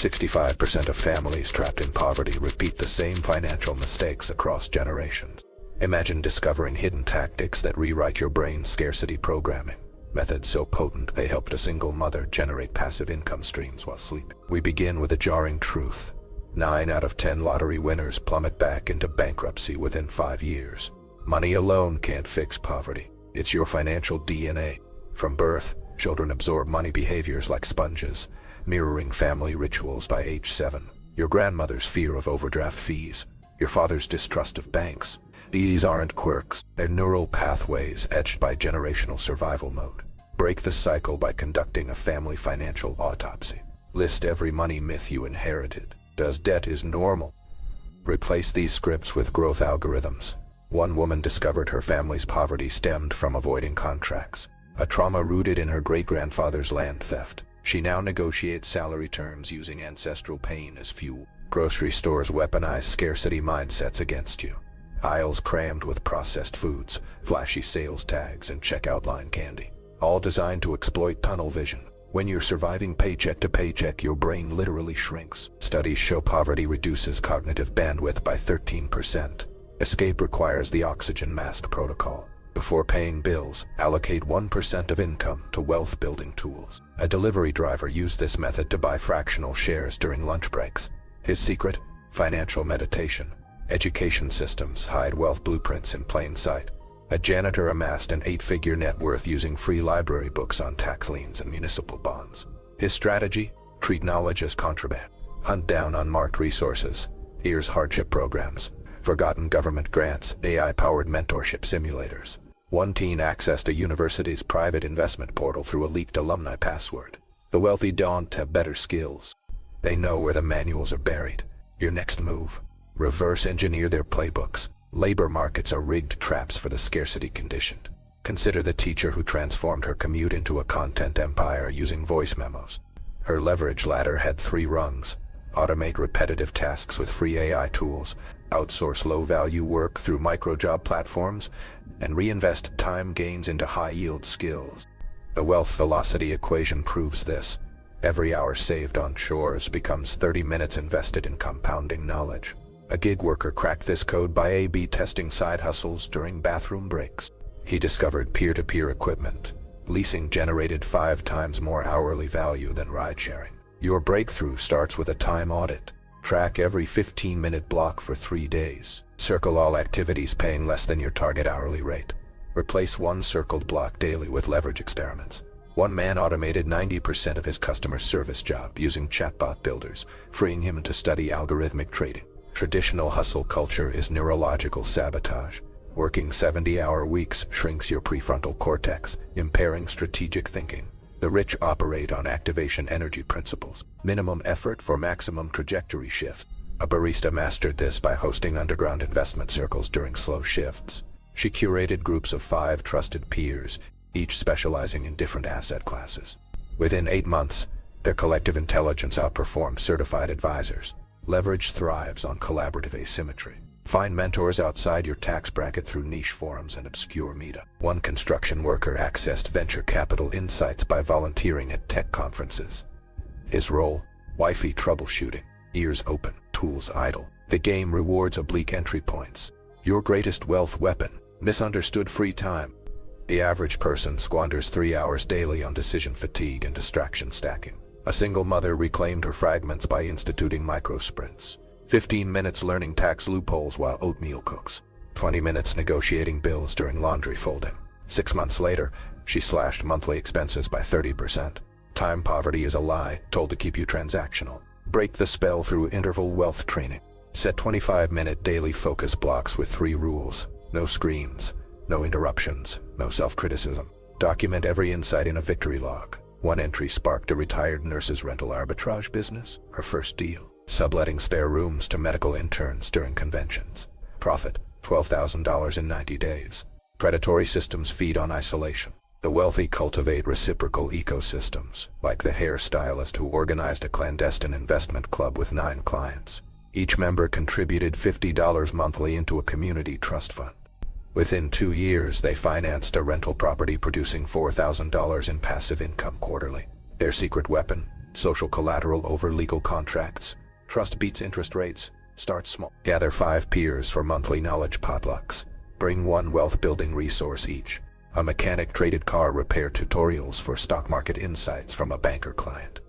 65% of families trapped in poverty repeat the same financial mistakes across generations. Imagine discovering hidden tactics that rewrite your brain's scarcity programming. Methods so potent they helped a single mother generate passive income streams while sleeping. We begin with a jarring truth. 9 out of 10 lottery winners plummet back into bankruptcy within 5 years. Money alone can't fix poverty. It's your financial DNA. From birth, children absorb money behaviors like sponges, mirroring family rituals by age 7. Your grandmother's fear of overdraft fees, your father's distrust of banks. These aren't quirks, they're neural pathways etched by generational survival mode. Break the cycle by conducting a family financial autopsy. List every money myth you inherited. Does debt is normal? Replace these scripts with growth algorithms. One woman discovered her family's poverty stemmed from avoiding contracts, a trauma rooted in her great-grandfather's land theft. She now negotiates salary terms using ancestral pain as fuel. Grocery stores weaponize scarcity mindsets against you. Aisles crammed with processed foods, flashy sales tags, and checkout line candy, all designed to exploit tunnel vision. When you're surviving paycheck to paycheck, your brain literally shrinks. Studies show poverty reduces cognitive bandwidth by 13%. Escape requires the oxygen mask protocol. Before paying bills, allocate 1% of income to wealth-building tools. A delivery driver used this method to buy fractional shares during lunch breaks. His secret? Financial meditation. Education systems hide wealth blueprints in plain sight. A janitor amassed an 8-figure net worth using free library books on tax liens and municipal bonds. His strategy? Treat knowledge as contraband. Hunt down unmarked resources. Here's hardship programs, forgotten government grants, AI-powered mentorship simulators. One teen accessed a university's private investment portal through a leaked alumni password. The wealthy don't have better skills. They know where the manuals are buried. Your next move? Reverse engineer their playbooks. Labor markets are rigged traps for the scarcity conditioned. Consider the teacher who transformed her commute into a content empire using voice memos. Her leverage ladder had 3 rungs. Automate repetitive tasks with free AI tools, outsource low-value work through micro-job platforms, and reinvest time gains into high-yield skills. The wealth velocity equation proves this. Every hour saved on chores becomes 30 minutes invested in compounding knowledge. A gig worker cracked this code by A/B testing side hustles during bathroom breaks. He discovered peer-to-peer equipment. Leasing generated 5 times more hourly value than ride-sharing. Your breakthrough starts with a time audit. Track every 15-minute block for 3 days. Circle all activities paying less than your target hourly rate. Replace one circled block daily with leverage experiments. One man automated 90% of his customer service job using chatbot builders, freeing him to study algorithmic trading. Traditional hustle culture is neurological sabotage. Working 70-hour weeks shrinks your prefrontal cortex, impairing strategic thinking. The rich operate on activation energy principles. Minimum effort for maximum trajectory shift. A barista mastered this by hosting underground investment circles during slow shifts. She curated groups of 5 trusted peers, each specializing in different asset classes. Within 8 months, their collective intelligence outperformed certified advisors. Leverage thrives on collaborative asymmetry. Find mentors outside your tax bracket through niche forums and obscure meetup. One construction worker accessed venture capital insights by volunteering at tech conferences. His role? Wi-Fi troubleshooting. Ears open, tools idle. The game rewards oblique entry points. Your greatest wealth weapon? Misunderstood free time. The average person squanders 3 hours daily on decision fatigue and distraction stacking. A single mother reclaimed her fragments by instituting micro-sprints. 15 minutes learning tax loopholes while oatmeal cooks. 20 minutes negotiating bills during laundry folding. 6 months later, she slashed monthly expenses by 30%. Time poverty is a lie, told to keep you transactional. Break the spell through interval wealth training. Set 25-minute daily focus blocks with 3 rules. No screens, no interruptions, no self-criticism. Document every insight in a victory log. One entry sparked a retired nurse's rental arbitrage business, her first deal. Subletting spare rooms to medical interns during conventions. Profit, $12,000 in 90 days. Predatory systems feed on isolation. The wealthy cultivate reciprocal ecosystems, like the hairstylist who organized a clandestine investment club with 9 clients. Each member contributed $50 monthly into a community trust fund. Within 2 years, they financed a rental property producing $4,000 in passive income quarterly. Their secret weapon? Social collateral over legal contracts. Trust beats interest rates. Start small. Gather 5 peers for monthly knowledge potlucks. Bring 1 wealth-building resource each. A mechanic-traded car repair tutorials for stock market insights from a banker client.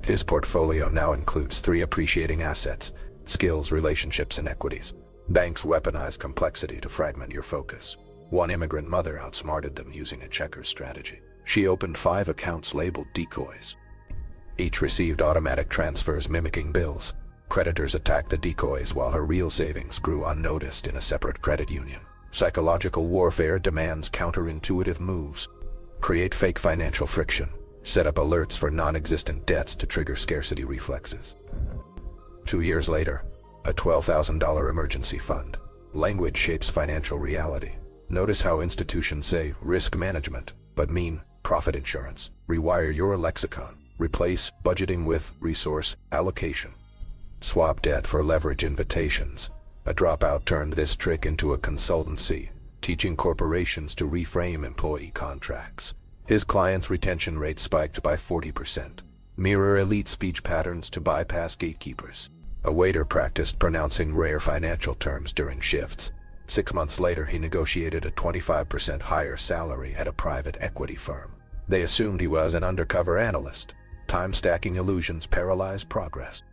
His portfolio now includes 3 appreciating assets: skills, relationships, and equities. Banks weaponize complexity to fragment your focus. One immigrant mother outsmarted them using a checkers strategy. She opened 5 accounts labeled decoys. Each received automatic transfers mimicking bills. Creditors attacked the decoys while her real savings grew unnoticed in a separate credit union. Psychological warfare demands counterintuitive moves. Create fake financial friction. Set up alerts for non-existent debts to trigger scarcity reflexes. 2 years later, a $12,000 emergency fund. Language shapes financial reality. Notice how institutions say risk management, but mean profit insurance. Rewire your lexicon. Replace budgeting with resource allocation. Swap debt for leverage invitations. A dropout turned this trick into a consultancy, teaching corporations to reframe employee contracts. His clients' retention rate spiked by 40%. Mirror elite speech patterns to bypass gatekeepers. A waiter practiced pronouncing rare financial terms during shifts. 6 months later, he negotiated a 25% higher salary at a private equity firm. They assumed he was an undercover analyst. Time-stacking illusions paralyzed progress.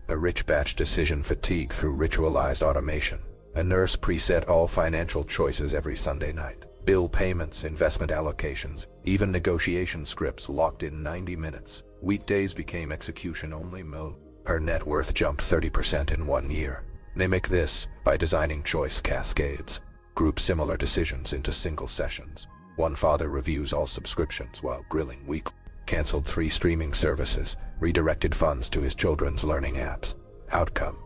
A rich batch decision fatigue through ritualized automation. A nurse preset all financial choices every Sunday night. Bill payments, investment allocations, even negotiation scripts locked in 90 minutes. Weekdays became execution-only mode. Her net worth jumped 30% in 1 year. Mimic this by designing choice cascades. Group similar decisions into single sessions. One father reviews all subscriptions while grilling weekly. Canceled 3 streaming services, redirected funds to his children's learning apps. Outcome: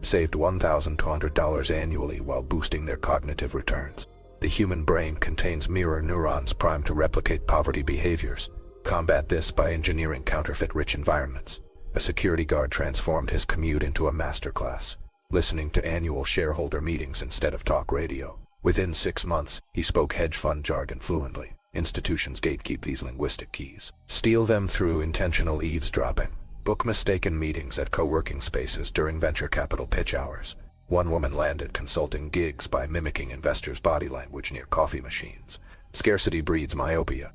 saved $1,200 annually while boosting their cognitive returns. The human brain contains mirror neurons primed to replicate poverty behaviors. Combat this by engineering counterfeit-rich environments. A security guard transformed his commute into a masterclass, listening to annual shareholder meetings instead of talk radio. Within 6 months, he spoke hedge fund jargon fluently. Institutions gatekeep these linguistic keys. Steal them through intentional eavesdropping. Book mistaken meetings at co-working spaces during venture capital pitch hours. One woman landed consulting gigs by mimicking investors' body language near coffee machines. Scarcity breeds myopia.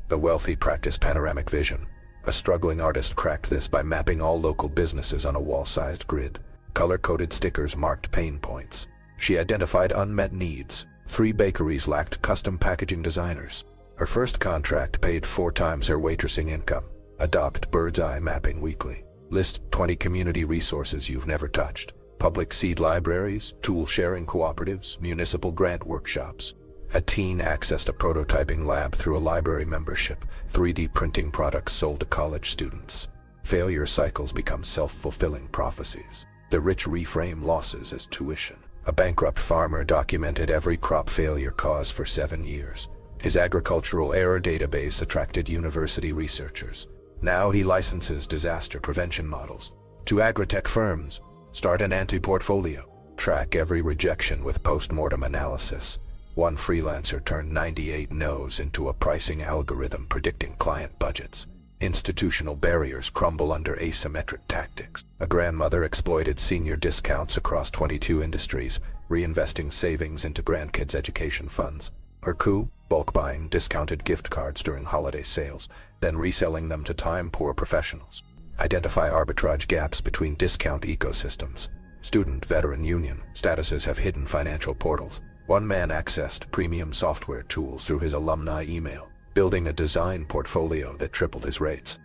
The wealthy practice panoramic vision. A struggling artist cracked this by mapping all local businesses on a wall-sized grid. Color-coded stickers marked pain points. She identified unmet needs. 3 bakeries lacked custom packaging designers. Her first contract paid 4 times her waitressing income. Adopt bird's eye mapping weekly. List 20 community resources you've never touched. Public seed libraries, tool sharing cooperatives, municipal grant workshops. A teen accessed a prototyping lab through a library membership. 3D printing products sold to college students. Failure cycles become self-fulfilling prophecies. The rich reframe losses as tuition. A bankrupt farmer documented every crop failure cause for 7 years. His agricultural error database attracted university researchers. Now he licenses disaster prevention models to agritech firms. Start an anti-portfolio. Track every rejection with post-mortem analysis. One freelancer turned 98 no's into a pricing algorithm predicting client budgets. Institutional barriers crumble under asymmetric tactics. A grandmother exploited senior discounts across 22 industries, reinvesting savings into grandkids' education funds. Her coup: bulk buying discounted gift cards during holiday sales, then reselling them to time-poor professionals. Identify arbitrage gaps between discount ecosystems. Student veteran union statuses have hidden financial portals. One man accessed premium software tools through his alumni email, building a design portfolio that tripled his rates.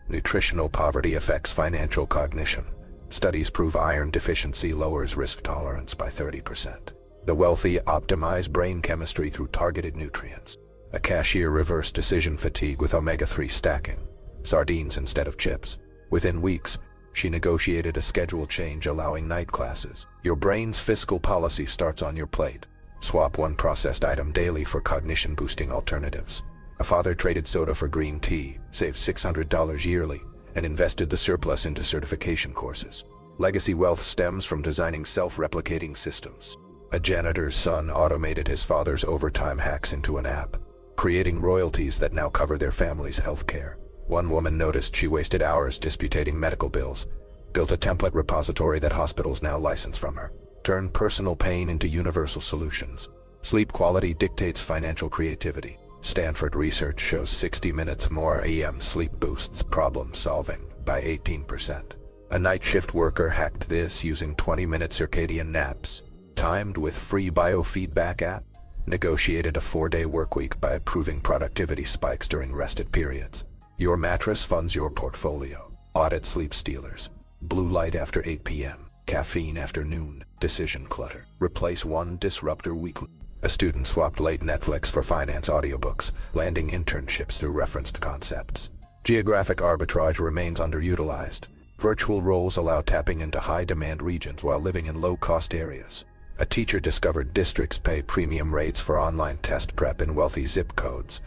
Nutritional poverty affects financial cognition. Studies prove iron deficiency lowers risk tolerance by 30%. The wealthy optimize brain chemistry through targeted nutrients. A cashier reversed decision fatigue with omega-3 stacking. Sardines instead of chips. Within weeks, she negotiated a schedule change allowing night classes. Your brain's fiscal policy starts on your plate. Swap one processed item daily for cognition-boosting alternatives. A father traded soda for green tea, saved $600 yearly, and invested the surplus into certification courses. Legacy wealth stems from designing self-replicating systems. A janitor's son automated his father's overtime hacks into an app, creating royalties that now cover their family's health care. One woman noticed she wasted hours disputating medical bills, built a template repository that hospitals now license from her, turned personal pain into universal solutions. Sleep quality dictates financial creativity. Stanford research shows 60 minutes more EM sleep boosts problem solving by 18%. A night shift worker hacked this using 20-minute circadian naps, timed with free biofeedback app, negotiated a 4-day workweek by approving productivity spikes during rested periods. Your mattress funds your portfolio. Audit sleep stealers. Blue light after 8 p.m., caffeine after noon, decision clutter. Replace one disruptor weekly. A student swapped late Netflix for finance audiobooks, landing internships through referenced concepts. Geographic arbitrage remains underutilized. Virtual roles allow tapping into high-demand regions while living in low-cost areas. A teacher discovered districts pay premium rates for online test prep in wealthy zip codes.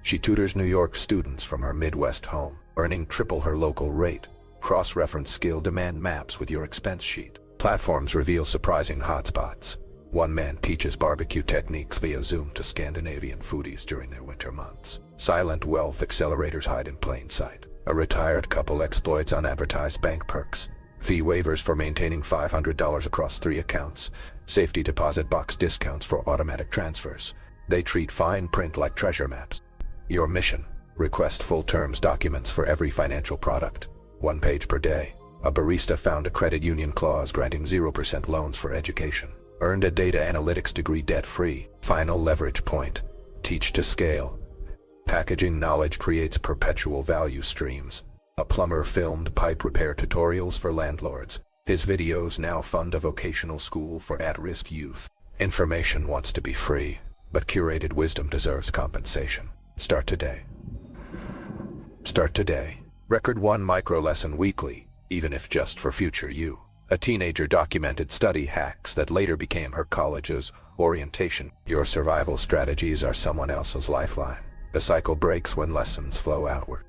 She tutors New York students from her Midwest home, earning triple her local rate. Cross-reference skill demand maps with your expense sheet. Platforms reveal surprising hotspots. One man teaches barbecue techniques via Zoom to Scandinavian foodies during their winter months. Silent wealth accelerators hide in plain sight. A retired couple exploits unadvertised bank perks. Fee waivers for maintaining $500 across 3 accounts. Safety deposit box discounts for automatic transfers. They treat fine print like treasure maps. Your mission: request full terms documents for every financial product. 1 page per day. A barista found a credit union clause granting 0% loans for education. Earned a data analytics degree debt-free. Final leverage point: teach to scale. Packaging knowledge creates perpetual value streams. A plumber filmed pipe repair tutorials for landlords. His videos now fund a vocational school for at-risk youth. Information wants to be free, but curated wisdom deserves compensation. Start today. Start today. Record 1 micro lesson weekly, even if just for future you. A teenager documented study hacks that later became her college's orientation. Your survival strategies are someone else's lifeline. The cycle breaks when lessons flow outward.